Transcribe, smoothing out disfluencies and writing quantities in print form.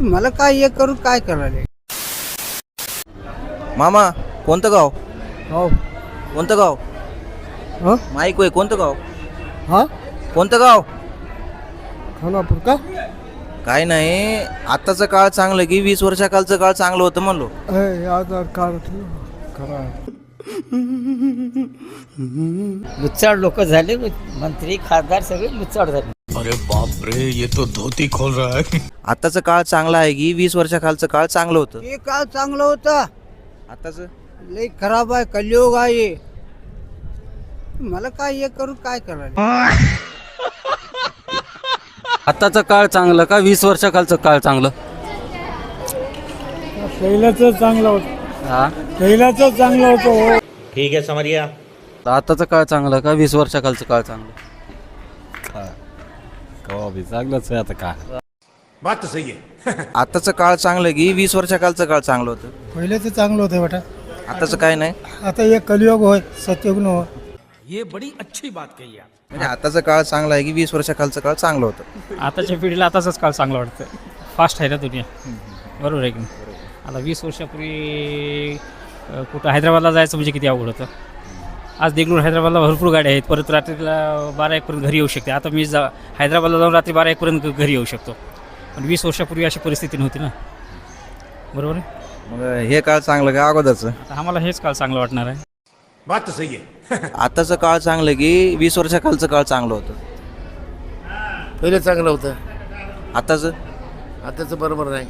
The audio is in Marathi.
मला काय हे करून काय करायला. मामा कोणतं गाव? हो कोणतं गाव? हा माईक होय, कोणतं गाव? हा कोणतं गाव? खानापूर का काय नाही, आत्ताचं काळ चांगलं की 20 वर्षाखालचं काळ चांगलं होतं म्हणलो. आधार कार्ड खरा. लुच्चाड लोक झाले, मंत्री खासदार सगळे लुच्चाड झाले. अरे बाप रे, ये तो धोती खोल रहा है. आत्ताचं काळ चांगला आहे की 20 वर्षाखालचं काळ चांगलं होतं? ते काळ चांगलं होतं, आत्ताचं लई खराब आहे, कलियुग आहे. मला काय हे करून काय करायला. आत्ताचं काळ चांगलं का 20 वर्षाखालचं काळ चांगलं? पहिल्याच चांगलं होतं, हा, पहिल्याच चांगलं होतं. ठीक है समरिया. आत्ताचं काळ चांगलं का 20 वर्षाखालचं काळ चांगलं? चांगलंच आहे आता काय. बात तो सही है. आत्ताचं काळ चांगलं की 20 वर्षाखालचं काळ चांगलं होतं? पहिल्याच चांगलं होतं बेटा. आत्ताचं काय नाही, आता हे कलियुग होय, सत्ययुग होय. ये बड़ी अच्छी बात कही आप. म्हणजे आत्ताचं काळ चांगला आहे की 20 वर्षाखालचं काळ चांगलं होतं? आताच्या पिढीला आताच काळ चांगलं वाटतं. फास्ट आहे ना दुनिया, बरोबर आहे की नाही? आता 20 वर्षापूर्वी कुठं हैदराबादला जायचं म्हणजे किती अवघड होतं. आज देगलूर हैदराबादला भरपूर गाड्या आहेत, परत रात्रीला 12-1पर्यंत घरी येऊ शकते. आता मी हैदराबादला जाऊन रात्री 12-1पर्यंत घरी येऊ शकतो. पण 20 वर्षापूर्वी अशी परिस्थिती नव्हती ना, बरोबर आहे. मग हे काळ चांगलं का अगोदरचं? आता आम्हाला हेच काळ चांगलं वाटणार आहे. बात तो सही है. आत्ताचं काळ चांगलं की 20 वर्षाखालचं काळ चांगलं होतं? पहिलं चांगलं होतं, आत्ताचं? आताचं बरोबर नाही.